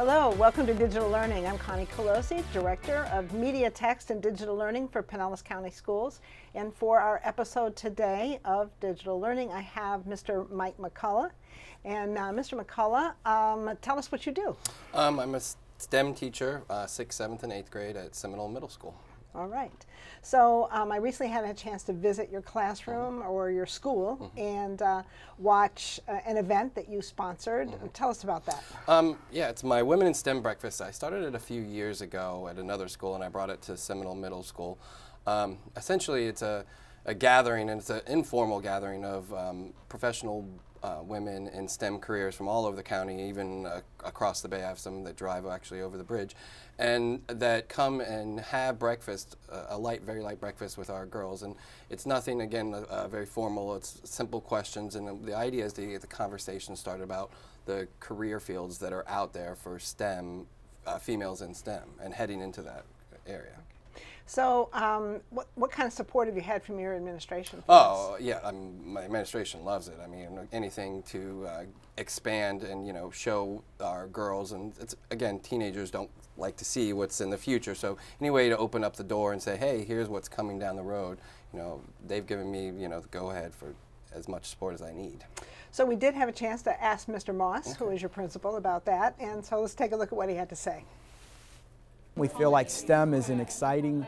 Hello, welcome to Digital Learning. I'm Connie Kolosey, Director of Media, Text, and Digital Learning for Pinellas County Schools. And for our episode today of Digital Learning, I have Mr. Mike McCullough. And Mr. McCullough, tell us what you do. I'm a STEM teacher, 6th, 7th, and 8th grade at Seminole Middle School. All right. So I recently had a chance to visit your classroom or your school and watch an event that you sponsored. Tell us about that. Yeah, it's my Women in STEM breakfast. I started it a few years ago at another school, and I brought it to Seminole Middle School. Essentially, it's a gathering, and it's an informal gathering of professional women in STEM careers from all over the county, even across the bay. I have some that drive actually over the bridge, and that come and have breakfast, very light breakfast with our girls. And it's nothing, again, very formal. It's simple questions, and the idea is to get the conversation started about the career fields that are out there for STEM, females in STEM, and heading into that area. So what kind of support have you had from your administration? Oh, yeah, my administration loves it. I mean, anything to expand and, show our girls, and it's, again, teenagers don't like to see what's in the future. So any way to open up the door and say, hey, here's what's coming down the road, they've given me, the go-ahead for as much support as I need. So we did have a chance to ask Mr. Moss, who is your principal, about that, and so let's take a look at what he had to say. We feel like STEM is an exciting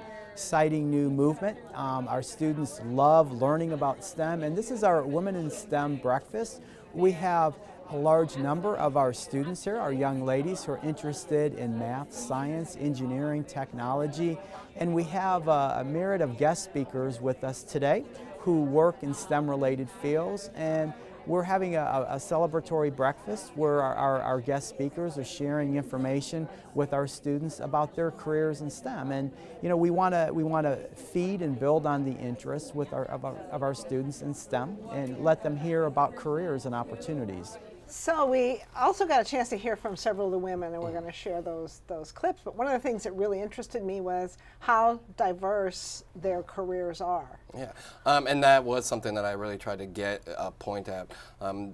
new movement. Our students love learning about STEM, and this is our Women in STEM breakfast. We have a large number of our students here, our young ladies who are interested in math, science, engineering, technology, and we have a myriad of guest speakers with us today who work in STEM-related fields, and we're having a celebratory breakfast where our guest speakers are sharing information with our students about their careers in STEM. And we want to feed and build on the interests of our students in STEM and let them hear about careers and opportunities. So we also got a chance to hear from several of the women, and we're going to share those clips. But one of the things that really interested me was how diverse their careers are. Yeah, and that was something that I really tried to point at.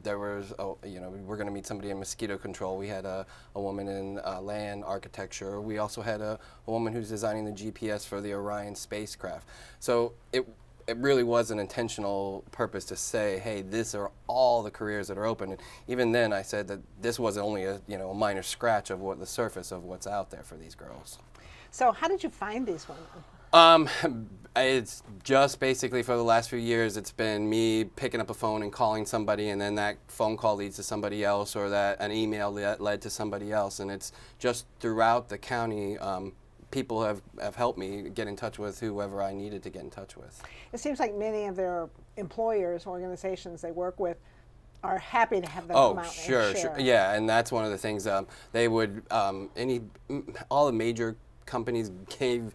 There was, we're going to meet somebody in Mosquito Control. We had a woman in land architecture. We also had a woman who's designing the GPS for the Orion spacecraft. So it really was an intentional purpose to say, hey, these are all the careers that are open. And even then, I said that this was only a minor scratch of the surface of what's out there for these girls. So how did you find these women? It's just basically for the last few years, it's been me picking up a phone and calling somebody, and then that phone call leads to somebody else, or an email that led to somebody else. And it's just throughout the county. People have helped me get in touch with whoever I needed to get in touch with. It seems like many of their employers, organizations they work with, are happy to have them come out and share. Sure. Yeah, and that's one of the things they would, all the major companies came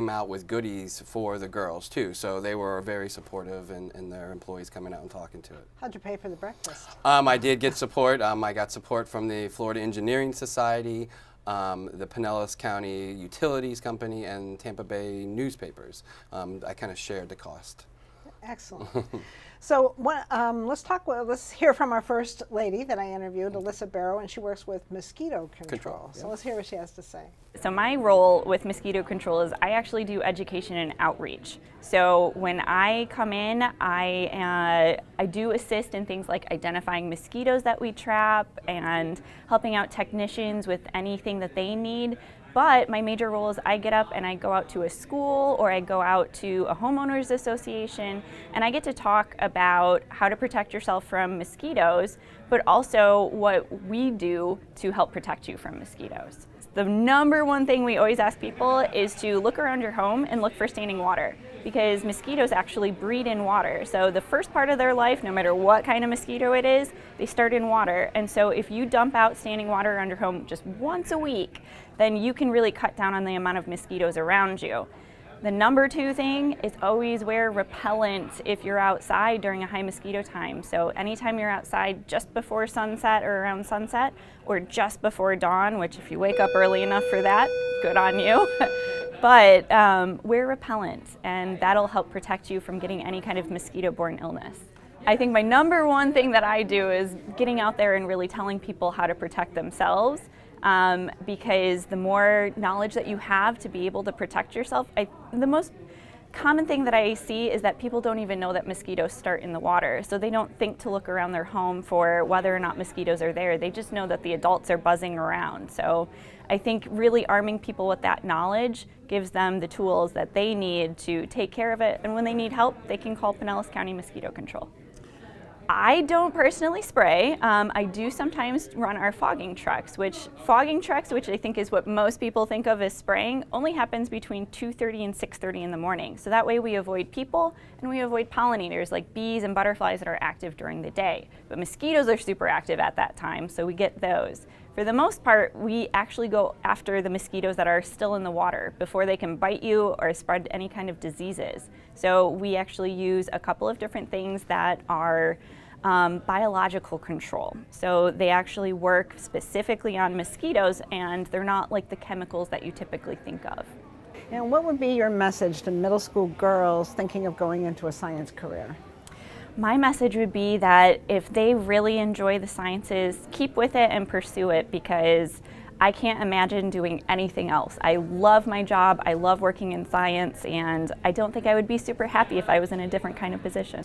out with goodies for the girls too. So they were very supportive in their employees coming out and talking to it. How'd you pay for the breakfast? I did get support. I got support from the Florida Engineering Society, the Pinellas County Utilities Company, and Tampa Bay newspapers. I kind of shared the cost. Excellent. So let's hear from our first lady that I interviewed, Alisa Berro, and she works with Mosquito Control. So let's hear what she has to say. So my role with Mosquito Control is I actually do education and outreach. So when I come in, I do assist in things like identifying mosquitoes that we trap and helping out technicians with anything that they need. But my major role is I get up and I go out to a school or I go out to a homeowners association, and I get to talk about how to protect yourself from mosquitoes, but also what we do to help protect you from mosquitoes. The number one thing we always ask people is to look around your home and look for standing water, because mosquitoes actually breed in water. So the first part of their life, no matter what kind of mosquito it is, they start in water. And so if you dump out standing water around your home just once a week, then you can really cut down on the amount of mosquitoes around you. The number two thing is always wear repellent if you're outside during a high mosquito time. So anytime you're outside just before sunset or around sunset, or just before dawn, which if you wake up early enough for that, good on you. But wear repellent, and that'll help protect you from getting any kind of mosquito-borne illness. I think my number one thing that I do is getting out there and really telling people how to protect themselves because the more knowledge that you have to be able to protect yourself, the most common thing that I see is that people don't even know that mosquitoes start in the water. So they don't think to look around their home for whether or not mosquitoes are there. They just know that the adults are buzzing around. So I think really arming people with that knowledge gives them the tools that they need to take care of it. And when they need help, they can call Pinellas County Mosquito Control. I don't personally spray. I do sometimes run our fogging trucks, which I think is what most people think of as spraying, only happens between 2:30 and 6:30 in the morning. So that way we avoid people and we avoid pollinators like bees and butterflies that are active during the day. But mosquitoes are super active at that time, so we get those. For the most part, we actually go after the mosquitoes that are still in the water before they can bite you or spread any kind of diseases. So we actually use a couple of different things that are biological control. So they actually work specifically on mosquitoes, and they're not like the chemicals that you typically think of. And what would be your message to middle school girls thinking of going into a science career? My message would be that if they really enjoy the sciences, keep with it and pursue it, because I can't imagine doing anything else. I love my job, I love working in science, and I don't think I would be super happy if I was in a different kind of position.